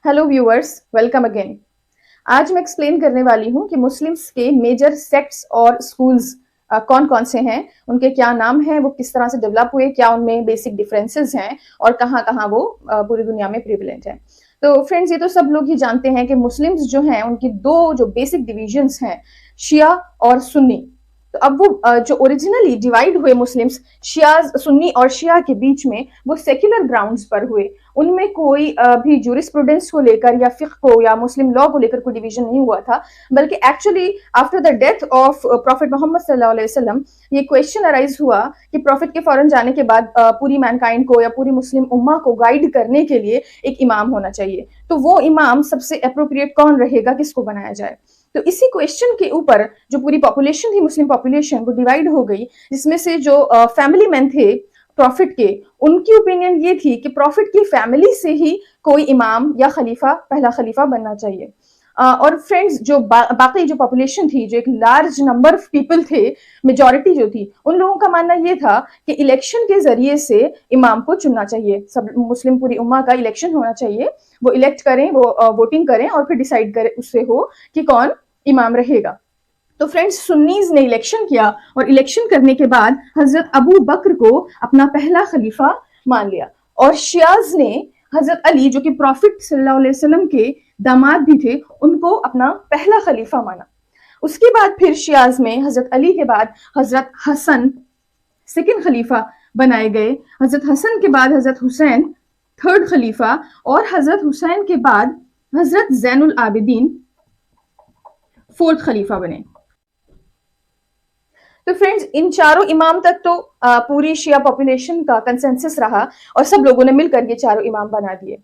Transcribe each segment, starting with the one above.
Hello viewers, welcome again. आज मैं explain करने वाली हूँ कि मुस्लिम्स के मेजर सेक्ट्स और स्कूल्स कौन कौन से हैं, उनके क्या नाम हैं, वो किस तरह से डेवलप हुए, क्या उनमें बेसिक डिफरेंसेस हैं और कहाँ कहाँ वो पूरी दुनिया में प्रिविलेंट है। तो फ्रेंड्स, ये तो सब लोग ही जानते हैं कि मुस्लिम्स जो हैं उनकी दो जो बेसिक डिविजन्स हैं, शिया और सुन्नी। तो अब वो जो ओरिजिनली डिवाइड हुए मुस्लिम्स शियाज सुन्नी और शिया के बीच में, वो सेक्युलर ग्राउंड्स पर हुए। उनमें कोई भी जूरिस्प्रूडेंस को लेकर या फिक्ह को या मुस्लिम लॉ को लेकर कोई डिवीजन नहीं हुआ था, बल्कि actually after the death of prophet Muhammad सल्लल्लाहु अलैहि वसल्लम ये क्वेश्चन अराइज हुआ कि प्रॉफिट के फौरन जाने के बाद पूरी मैनकाइंड को या पूरी मुस्लिम उम्मा को गाइड करने के लिए एक इमाम होना चाहिए। तो वो इमाम सबसे अप्रोप्रिएट कौन रहेगा, किसको बनाया जाए। तो इसी क्वेश्चन के ऊपर जो पूरी पॉपुलेशन थी, मुस्लिम पॉपुलेशन, वो डिवाइड हो गई, जिसमें से जो फैमिली मैन थे प्रॉफिट के, उनकी ओपिनियन ये थी कि प्रॉफिट की फैमिली से ही कोई इमाम या खलीफा, पहला खलीफा बनना चाहिए। और फ्रेंड्स, जो बाकी जो पॉपुलेशन थी, जो एक लार्ज नंबर ऑफ पीपल थे, मेजॉरिटी जो थी, उन लोगों का मानना ये था कि इलेक्शन के जरिए से इमाम को चुनना चाहिए। सब मुस्लिम पूरी उम्मा का इलेक्शन होना चाहिए, वो इलेक्ट करें, वो वोटिंग करें और फिर डिसाइड करें उससे हो कि कौन इमाम रहेगा। तो फ्रेंड्स, सुन्नीज ने इलेक्शन किया और इलेक्शन करने के बाद हजरत अबू बकर को अपना पहला खलीफा मान लिया, और शियाज ने हजरत अली, जो कि प्रॉफिट सल्लल्लाहु अलैहि वसल्लम के दामाद भी थे, उनको अपना पहला खलीफा माना। उसके बाद फिर शियाज में हजरत अली के बाद हजरत हसन सेकंड खलीफा बनाए गए। हजरत हसन के बाद हजरत हुसैन थर्ड खलीफा, और हजरत हुसैन के बाद हजरत जैनुल आबिदीन फोर्थ खलीफा बने। तो फ्रेंड्स, इन चारों इमाम तक तो पूरी शिया पॉपुलेशन का कंसेंसस रहा और सब लोगों ने मिलकर ये चारों इमाम बना दिए।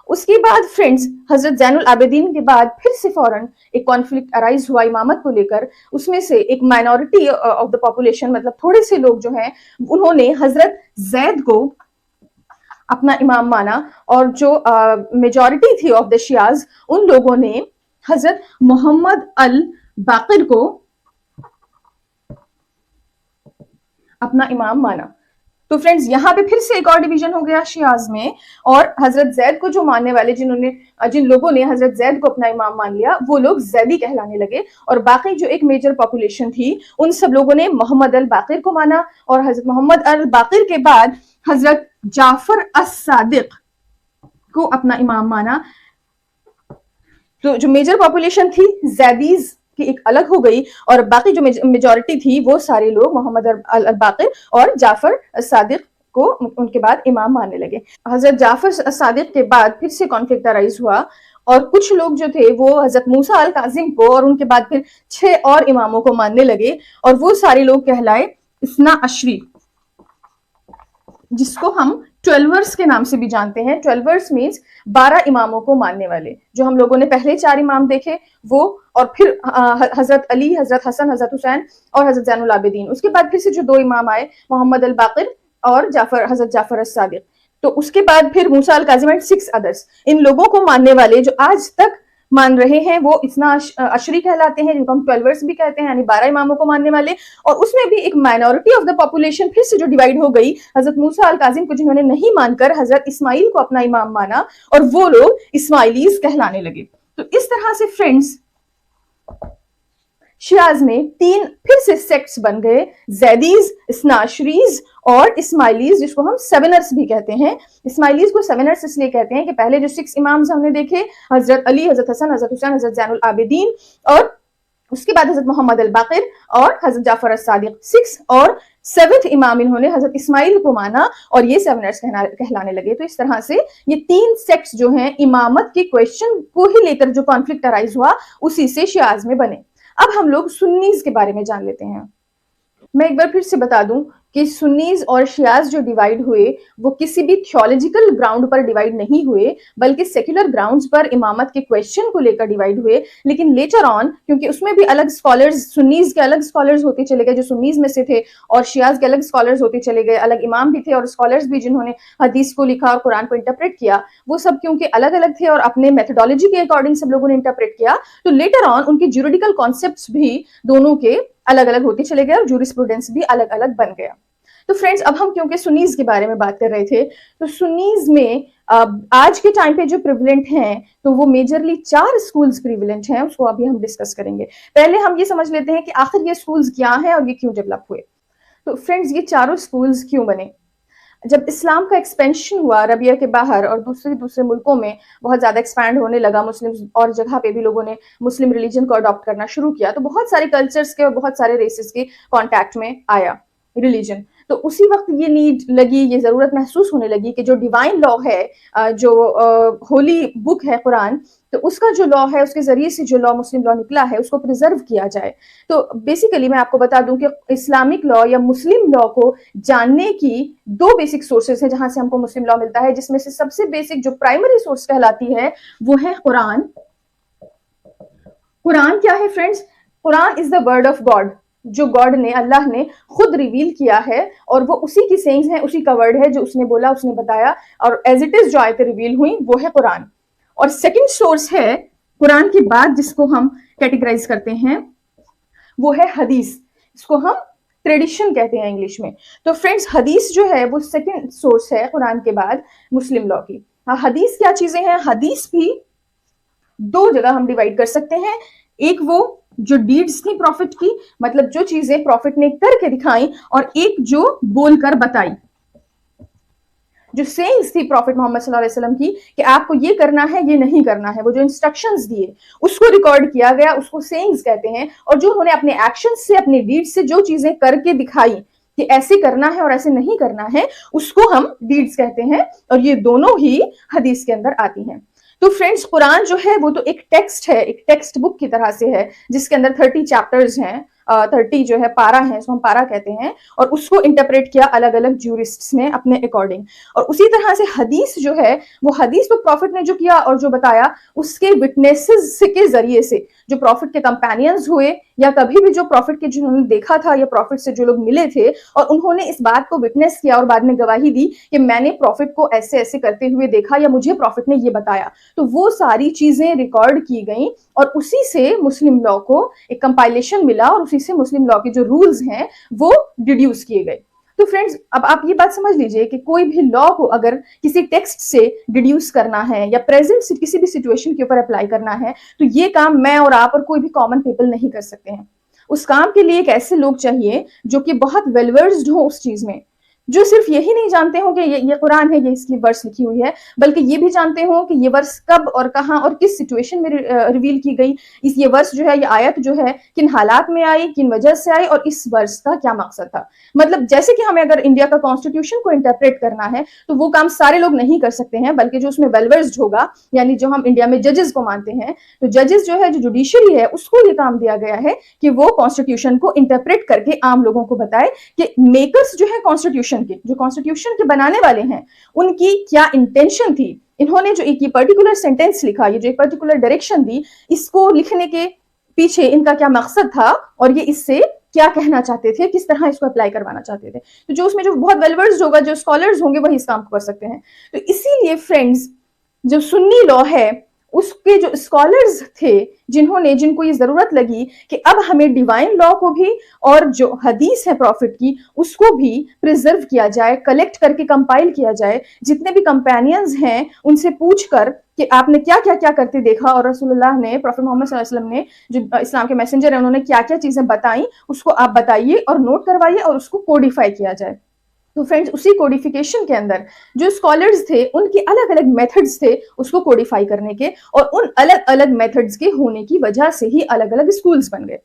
उसके बाद फ्रेंड्स, हजरत जैनुल आबिदीन के बाद फिर से फौरन एक कॉन्फ्लिक्ट अराइज हुआ इमामत को लेकर। उसमें से एक माइनॉरिटी ऑफ द पॉपुलेशन, मतलब थोड़े से लोग जो हैं, उन्होंने हजरत जैद को अपना इमाम माना, और जो मेजॉरिटी थी ऑफ द शियाज, उन लोगों ने हजरत मोहम्मद अल बाकिर को अपना इमाम माना। तो फ्रेंड्स, यहाँ पे फिर से एक और डिवीजन हो गया शियाज में, और हजरत जैद को जो मानने वाले, जिन लोगों ने हजरत जैद को अपना इमाम मान लिया, वो लोग जैदी कहलाने लगे। और बाकी जो एक मेजर पॉपुलेशन थी, उन सब लोगों ने मोहम्मद अल बाकिर को माना, और हजरत मोहम्मद अल बाकिर के बाद हजरत जाफर अस सादिक को अपना इमाम माना। तो जो मेजर पॉपुलेशन थी जैदीज की एक अलग हो गई, और बाकी जो मेजॉरिटी थी वो सारे लोग मोहम्मद अल बाकिर और जाफर सादिक को उनके बाद इमाम मानने लगे। हजरत जाफर सादिक के बाद फिर से कॉन्फ्लिक्ट अराइज हुआ, और कुछ लोग जो थे वो हजरत मूसा अल काजिम को और उनके बाद फिर 6 और इमामों को मानने लगे, और वो सारे लोग कहलाए इस्ना अशरी, जिसको हम 12वर्स के नाम से भी जानते हैं। 12वर्स मीन्स 12 इमामों को मानने वाले। जो हम लोगों ने पहले 4 इमाम देखे वो, और फिर हजरत अली, हजरत हसन, हजरत हुसैन और हजरत जैनुल आबिदीन। उसके बाद फिर से जो 2 इमाम आए, मोहम्मद अल बाकिर और हजरत जाफर अस सादिक। तो उसके बाद फिर मूसा अल काजिम एंड 6 अदर्स। इन लोगों को मानने वाले जो आज तक मान रहे हैं वो इस्ना अशरी कहलाते हैं, जिनको हम 12वर्स भी कहते हैं, यानी 12 इमामों को मानने वाले। और उसमें भी एक माइनॉरिटी ऑफ द पॉपुलेशन फिर से जो डिवाइड हो गई, हजरत मूसा अल काजिम को जिन्होंने नहीं मानकर हजरत इस्माइल को अपना इमाम माना, और वो लोग इस्माइलीज कहलाने लगे। तो इस तरह से फ्रेंड्स, शियाज में 3 फिर से सेक्ट्स बन गए, जैदीज, इस्नाशरीज और इस्माइलीज, जिसको हम सेवनर्स भी कहते हैं। इस्माइलीज को सेवनर्स इसलिए कहते हैं कि पहले जो 6 इमाम्स हमने देखे, हजरत अली, हजरत हसन, हजरत हुसैन, हजरत जैनुल आबिदीन, और उसके बाद हजरत मोहम्मद अल बाकिर और हजरत जाफर अस सादिक, 6 और 7th इमाम इन्होंने हजरत इस्माइल को माना, और ये सेवनर्स कहलाने लगे। तो इस तरह से ये 3 सेक्ट्स जो हैं, इमामत के क्वेश्चन को ही लेकर जो कॉन्फ्लिक्ट अराइज हुआ, उसी से शियाज में बने। अब हम लोग सुन्नीज के बारे में जान लेते हैं। मैं एक बार फिर से बता दूं कि सुन्नीज और शियाज जो डिवाइड हुए, वो किसी भी थियोलॉजिकल ग्राउंड पर डिवाइड नहीं हुए, बल्कि सेक्युलर ग्राउंड्स पर इमामत के क्वेश्चन को लेकर डिवाइड हुए। लेकिन लेटर ऑन, क्योंकि उसमें भी अलग स्कॉलर्स, सुन्नीज के अलग स्कॉलर्स होते चले गए जो सुन्नीज में से थे, और शियाज के अलग स्कॉलर्स होते चले गए, अलग इमाम भी थे और स्कॉलर्स भी जिन्होंने हदीस को लिखा और कुरान को इंटरप्रेट किया, वो सब क्योंकि अलग अलग थे और अपने मेथोडोलॉजी के अकॉर्डिंग सब लोगों ने इंटरप्रेट किया, तो लेटर ऑन उनके ज्यूरिडिकल कॉन्सेप्ट्स भी दोनों के अलग अलग होते चले गए और जूरिस्प्रूडेंस भी अलग अलग बन गया। तो फ्रेंड्स, अब हम क्योंकि सुन्नीज के बारे में बात कर रहे थे, तो सुन्नीज में आज के टाइम पे जो प्रिविलेंट हैं, तो वो मेजरली 4 स्कूल्स प्रिविलेंट हैं, उसको अभी हम डिस्कस करेंगे। पहले हम ये समझ लेते हैं कि आखिर ये स्कूल्स क्या हैं और ये क्यों डेवलप हुए। तो फ्रेंड्स, ये चारों स्कूल्स क्यों बने? जब इस्लाम का एक्सपेंशन हुआ अरबिया के बाहर और दूसरे दूसरे मुल्कों में बहुत ज्यादा एक्सपैंड होने लगा, मुस्लिम और जगह पे भी लोगों ने मुस्लिम रिलीजन को अडॉप्ट करना शुरू किया, तो बहुत सारे कल्चर्स के और बहुत सारे रेसेस के कांटेक्ट में आया रिलीजन। तो उसी वक्त ये नीड लगी, ये जरूरत महसूस होने लगी कि जो डिवाइन लॉ है, जो होली बुक है कुरान, तो उसका जो लॉ है, उसके जरिए से जो लॉ मुस्लिम लॉ निकला है, उसको प्रिजर्व किया जाए। तो बेसिकली मैं आपको बता दूं कि इस्लामिक लॉ या मुस्लिम लॉ को जानने की 2 बेसिक सोर्सेज हैं जहां से हमको मुस्लिम लॉ मिलता है, जिसमें से सबसे बेसिक जो प्राइमरी सोर्स कहलाती है वो है कुरान। कुरान क्या है friends? Quran is the word of God, जो गॉड ने, अल्लाह ने खुद रिवील किया है, और वो उसी की सेइंग्स है, उसी का वर्ड है, जो उसने बोला, उसने बताया, और एज इट इज जो आयतें रिवील हुई वो है कुरान। और सेकंड सोर्स है कुरान के बाद जिसको हम कैटेगराइज करते हैं, वो है हदीस। इसको हम ट्रेडिशन कहते हैं इंग्लिश में। तो फ्रेंड्स, हदीस जो है वो सेकंड सोर्स है कुरान के बाद मुस्लिम लॉ की। हाँ, हदीस क्या चीजें हैं? हदीस भी 2 जगह हम डिवाइड कर सकते हैं। एक वो जो डीड्स थी प्रॉफिट की, मतलब जो चीजें प्रॉफिट ने करके दिखाई, और एक जो बोलकर बताई, जो सेइंग्स थी प्रॉफिट मोहम्मद सल्लल्लाहु अलैहि वसल्लम की कि आपको ये करना है, ये नहीं करना है, वो जो इंस्ट्रक्शंस दिए उसको रिकॉर्ड किया गया, उसको सेइंग्स कहते हैं। और जो उन्होंने अपने एक्शन से, अपने डीड्स से जो चीजें करके दिखाई कि ऐसे करना है और ऐसे नहीं करना है, उसको हम डीड्स कहते हैं, और ये दोनों ही हदीस के अंदर आती हैं। तो फ्रेंड्स, कुरान जो है वो तो एक टेक्स्ट है, एक टेक्स्ट बुक की तरह से है, जिसके अंदर 30 चैप्टर्स हैं, 30 जो है पारा है, इसको हम पारा कहते हैं, और उसको इंटरप्रेट किया अलग अलग ज्यूरिस्ट्स ने अपने अकॉर्डिंग। और उसी तरह से हदीस जो है, वो हदीस तो प्रॉफिट ने जो किया और जो बताया, उसके विटनेसेस के जरिए से जो प्रॉफिट के कंपेनियंस हुए, या कभी भी जो प्रॉफिट के जिन्होंने देखा था, या प्रॉफिट से जो लोग मिले थे और उन्होंने इस बात को विटनेस किया और बाद में गवाही दी कि मैंने प्रॉफिट को ऐसे ऐसे करते हुए देखा, या मुझे प्रॉफिट ने ये बताया, तो वो सारी चीजें रिकॉर्ड की गई, और उसी से मुस्लिम लॉ को एक कंपाइलेशन मिला, और उसी से मुस्लिम लॉ के जो रूल्स हैं वो डिड्यूस किए गए। तो फ्रेंड्स, अब आप ये बात समझ लीजिए कि कोई भी लॉ को अगर किसी टेक्स्ट से डिड्यूस करना है, या प्रेजेंट किसी भी सिचुएशन के ऊपर अप्लाई करना है, तो ये काम मैं और आप और कोई भी कॉमन पीपल नहीं कर सकते हैं। उस काम के लिए एक ऐसे लोग चाहिए जो कि बहुत वेल वर्स्ड हो उस चीज में, जो सिर्फ यही नहीं जानते हो कि ये कुरान है, ये इसकी वर्स लिखी हुई है, बल्कि ये भी जानते हो कि ये वर्स कब और कहां और किस सिचुएशन में रिवील की गई, इस ये वर्स जो है, ये आयत जो है, किन हालात में आई, किन वजह से आई, और इस वर्स का क्या मकसद था। मतलब जैसे कि हमें अगर इंडिया का कॉन्स्टिट्यूशन को इंटरप्रेट करना है, तो वो काम सारे लोग नहीं कर सकते हैं, बल्कि जो उसमें वेल वर्स्ड होगा, यानी जो हम इंडिया में जजेस को मानते हैं, तो जजेस जो है, जो जुडिशरी है, उसको ये काम दिया गया है कि वो कॉन्स्टिट्यूशन को इंटरप्रेट करके आम लोगों को बताए कि मेकर्स जो है कॉन्स्टिट्यूशन के, जो कॉन्स्टिट्यूशन के बनाने वाले हैं, उनकी क्या इंटेंशन थी, इन्होंने जो एक पर्टिकुलर सेंटेंस लिखा, ये जो एक पर्टिकुलर डायरेक्शन दी, इसको लिखने के पीछे इनका क्या मकसद था, और ये इससे क्या कहना चाहते थे, किस तरह इसको अप्लाई करवाना चाहते थे। तो जो उसमें जो बहुत वेलवर्स्ड होगा, जो स्कॉलर्स होंगे, वही इस काम को कर सकते हैं। तो इसीलिए फ्रेंड्स, जो सुन्नी लॉ है, उसके जो स्कॉलर्स थे, जिनको ये जरूरत लगी कि अब हमें डिवाइन लॉ को भी और जो हदीस है प्रॉफिट की, उसको भी प्रिजर्व किया जाए, कलेक्ट करके कंपाइल किया जाए, जितने भी कंपेनियंस हैं उनसे पूछकर कि आपने क्या क्या क्या करते देखा, और रसूलुल्लाह ने, प्रॉफिट मोहम्मद सल्लल्लाहु अलैहि वसल्लम ने, जो इस्लाम के मैसेंजर हैं, उन्होंने क्या क्या चीजें बताई, उसको आप बताइए और नोट करवाइए, और उसको कोडिफाई किया जाए। तो फ्रेंड्स, उसी कोडिफिकेशन के अंदर जो स्कॉलर्स थे, उनके अलग अलग मेथड्स थे उसको कोडिफाई करने के, और उन अलग अलग मेथड्स के होने की वजह से ही अलग अलग स्कूल्स बन गए।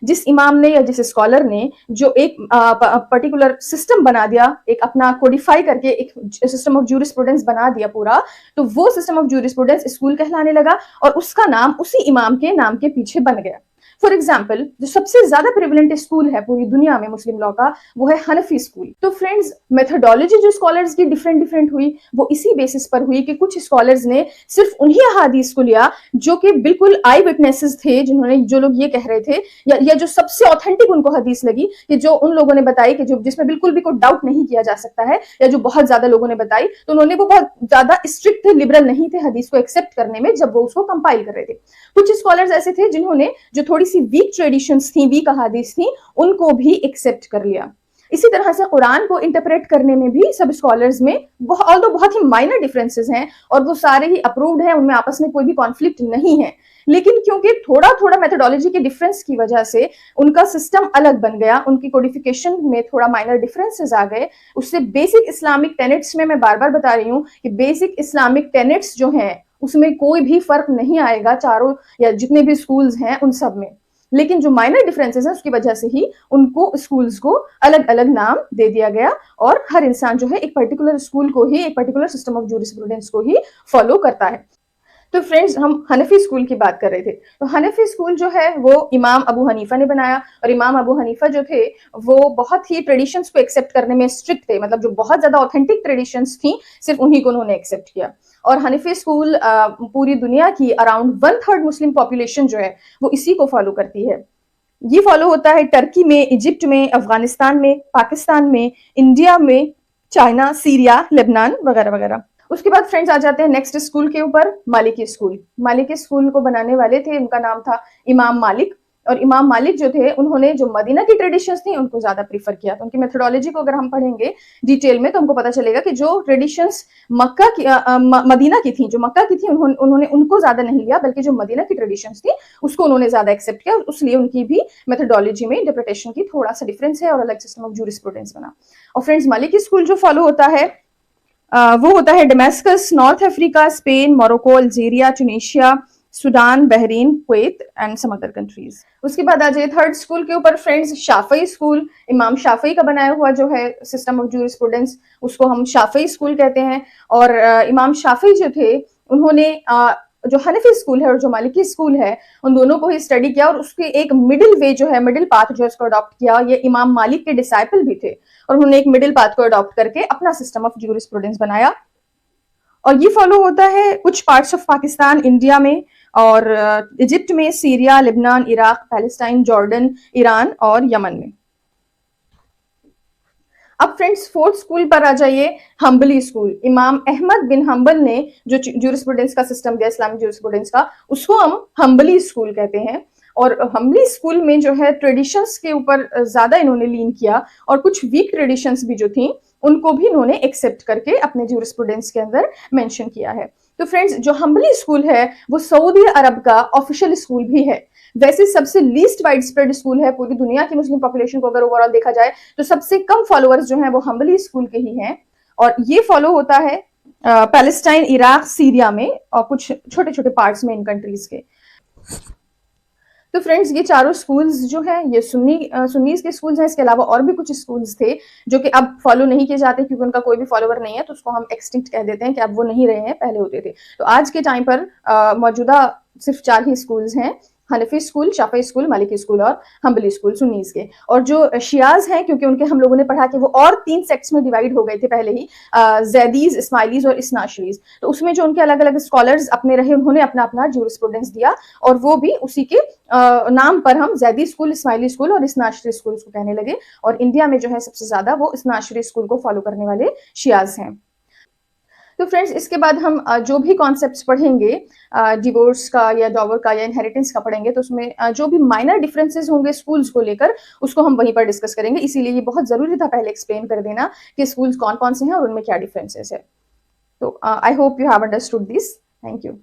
जिस इमाम ने या जिस स्कॉलर ने जो एक पर्टिकुलर सिस्टम बना दिया, एक अपना कोडिफाई करके एक सिस्टम ऑफ ज्यूरिस्प्रूडेंस बना दिया पूरा, तो वो सिस्टम ऑफ ज्यूरिस्प्रूडेंस स्कूल कहलाने लगा, और उसका नाम उसी इमाम के नाम के पीछे बन गया। फॉर एग्जाम्पल, जो सबसे ज्यादा प्रिविलेंट स्कूल है पूरी दुनिया में मुस्लिम लॉ का, वो है हनफी स्कूल। तो फ्रेंड्स, मेथोडोलॉजी जो स्कॉलर्स की डिफरेंट डिफरेंट हुई, वो इसी बेसिस पर हुई कि कुछ स्कॉलर्स ने सिर्फ उन्हीं अहादीस को लिया जो कि बिल्कुल आई विटनेसेस थे, जिन्होंने, जो लोग ये कह रहे थे, या जो सबसे ऑथेंटिक उनको हदीस लगी, कि जो उन लोगों ने बताई कि जो जिसमें बिल्कुल भी कोई डाउट नहीं किया जा सकता है, या जो बहुत ज्यादा लोगों ने बताई, तो उन्होंने, वो बहुत ज्यादा स्ट्रिक्ट थे, लिबरल नहीं थे हदीस को एक्सेप्ट करने में जब वो उसको कंपाइल कर रहे थे। कुछ स्कॉलर्स ऐसे थे जिन्होंने जो थोड़ी सी वीक ट्रेडिशंस थी, वीक अहादीस थी, उनको भी एक्सेप्ट कर लिया। इसी तरह से कुरान को इंटरप्रेट करने में भी सब स्कॉलर्स में बहुत ही माइनर डिफरेंसेस हैं और वो सारे ही अप्रूव्ड हैं, उनमें आपस में कोई भी कॉन्फ्लिक्ट नहीं है, लेकिन क्योंकि थोड़ा थोड़ा मेथोडोलॉजी के डिफरेंस की वजह से उनका सिस्टम अलग बन गया, उनकी कोडिफिकेशन में थोड़ा माइनर डिफरेंसेस आ गए, उससे बेसिक इस्लामिक टेनेट्स में मैं बार बार बता रही हूँ कि बेसिक इस्लामिक टेनेट्स जो हैं उसमें कोई भी फर्क नहीं आएगा चारों या जितने भी स्कूल्स हैं उन सब में, लेकिन जो माइनर डिफरेंसेस है उसकी वजह से ही उनको स्कूल्स को अलग अलग नाम दे दिया गया और हर इंसान जो है एक पर्टिकुलर स्कूल को ही, एक पर्टिकुलर सिस्टम ऑफ जूरिस्प्रूडेंस को ही फॉलो करता है। तो फ्रेंड्स हम हनफी स्कूल की बात कर रहे थे, तो हनफी स्कूल जो है वो इमाम अबू हनीफा ने बनाया और इमाम अबू हनीफा जो थे वो बहुत ही ट्रेडिशंस को एक्सेप्ट करने में स्ट्रिक्ट थे, मतलब जो बहुत ज्यादा ऑथेंटिक ट्रेडिशंस थी सिर्फ उन्हीं को उन्होंने एक्सेप्ट किया। और हनफी स्कूल पूरी दुनिया की अराउंड 1/3 मुस्लिम पॉपुलेशन जो है वो इसी को फॉलो करती है। ये फॉलो होता है टर्की में, इजिप्ट में, अफगानिस्तान में, पाकिस्तान में, इंडिया में, चाइना, सीरिया, लेबनान वगैरह वगैरह। उसके बाद फ्रेंड्स आ जाते हैं नेक्स्ट स्कूल के ऊपर, मालिकी स्कूल। मालिकी स्कूल को बनाने वाले थे, उनका नाम था इमाम मालिक, और इमाम मालिक जो थे उन्होंने जो मदीना की ट्रेडिशंस थी उनको ज्यादा प्रीफर किया। तो उनकी मेथोडोलॉजी को अगर हम पढ़ेंगे डिटेल में तो हमको पता चलेगा कि जो ट्रेडिशंस मक्का की मदीना की थी, जो मक्का की थी उन्होंने उनको ज्यादा नहीं लिया, बल्कि जो मदीना की ट्रेडिशंस थी उसको उन्होंने ज्यादा एक्सेप्ट किया, इसलिए उनकी भी मेथोडोलॉजी में इंटरप्रिटेशन की थोड़ा सा डिफरेंस है और अलग सिस्टम ऑफ जूरिस्प्रूडेंस बना। और फ्रेंड्स मालिकी स्कूल जो फॉलो होता है वो होता है Damascus, North Africa, Spain, Morocco, Algeria, Tunisia, Sudan, Bahrain, Kuwait and some other countries. उसके बाद आ जाए थर्ड स्कूल के ऊपर फ्रेंड्स, शाफई स्कूल। इमाम शाफई का बनाया हुआ जो है सिस्टम ऑफ जूरिस्प्रूडेंस उसको हम शाफई स्कूल कहते हैं। और इमाम शाफई जो थे उन्होंने जो हनफी स्कूल है और जो मालिकी स्कूल है उन दोनों को ही स्टडी किया और उसके एक मिडिल वे जो है, मिडिल पाथ जो है उसको अडॉप्ट किया। ये इमाम मालिक के डिसाइपल भी थे और उन्होंने एक मिडिल पाथ को अडॉप्ट करके अपना सिस्टम ऑफ जूरिस्प्रूडेंस बनाया। और ये फॉलो होता है कुछ पार्ट्स ऑफ पाकिस्तान, इंडिया में, और इजिप्ट में, Syria, Lebanon, Iraq, Palestine, Jordan, Iran और यमन में। अब फ्रेंड्स फोर्थ स्कूल पर आ जाइए, हम्बली स्कूल। इमाम अहमद बिन हम्बल ने जो जूरिस्प्रूडेंस का सिस्टम दिया, इस्लामिक जूरिस्प्रूडेंस का, उसको हम हम्बली स्कूल कहते हैं। और हम्बली स्कूल में जो है ट्रेडिशंस के ऊपर ज्यादा इन्होंने लीन किया और कुछ वीक ट्रेडिशंस भी जो थी उनको भी इन्होंने एक्सेप्ट करके अपने जूरिस्प्रूडेंस के अंदर मेंशन किया है। तो फ्रेंड्स जो हम्बली स्कूल है वो सऊदी अरब का ऑफिशियल स्कूल भी है। वैसे सबसे लीस्ट वाइड स्प्रेड स्कूल है पूरी दुनिया की मुस्लिम पॉपुलेशन को अगर ओवरऑल देखा जाए तो सबसे कम फॉलोअर्स जो हैं वो हम्बली स्कूल के ही हैं। और ये फॉलो होता है पैलेस्टाइन, इराक, सीरिया में और कुछ छोटे छोटे पार्ट्स में इन कंट्रीज के। तो फ्रेंड्स ये चारों स्कूल्स जो हैं ये सुन्नीज के स्कूल्स हैं। इसके अलावा और भी कुछ स्कूल्स थे जो कि अब फॉलो नहीं किए जाते क्योंकि उनका कोई भी फॉलोवर नहीं है, तो उसको हम एक्सटिंक्ट कह देते हैं कि अब वो नहीं रहे हैं, पहले होते थे। तो आज के टाइम पर मौजूदा सिर्फ 4 ही स्कूल्स हैं, हनफी स्कूल, शाफई स्कूल, मालिकी स्कूल और हम्बली स्कूल सुन्नीज के। और जो शियाज हैं, क्योंकि उनके हम लोगों ने पढ़ा कि वो और 3 सेक्ट्स में डिवाइड हो गए थे पहले ही, जैदीज, इस्माइलीज और इसनाशरीज। तो उसमें जो उनके अलग अलग स्कॉलर्स अपने रहे उन्होंने अपना अपना जूरिस्प्रूडेंस दिया और वो भी उसी के नाम पर हम जैदी स्कूल, इस्माइली स्कूल और इसनाशरी स्कूल को कहने लगे। और इंडिया में जो है सबसे ज्यादा वो इसनाशरी स्कूल को फॉलो करने वाले शियाज हैं। तो फ्रेंड्स इसके बाद हम जो भी कॉन्सेप्ट्स पढ़ेंगे डिवोर्स का या डॉवर का या इनहेरिटेंस का पढ़ेंगे तो उसमें जो भी माइनर डिफरेंसेस होंगे स्कूल्स को लेकर उसको हम वहीं पर डिस्कस करेंगे। इसीलिए ये बहुत जरूरी था पहले एक्सप्लेन कर देना कि स्कूल्स कौन कौन से हैं और उनमें क्या डिफरेंसेस है। तो I hope you have understood this. Thank you.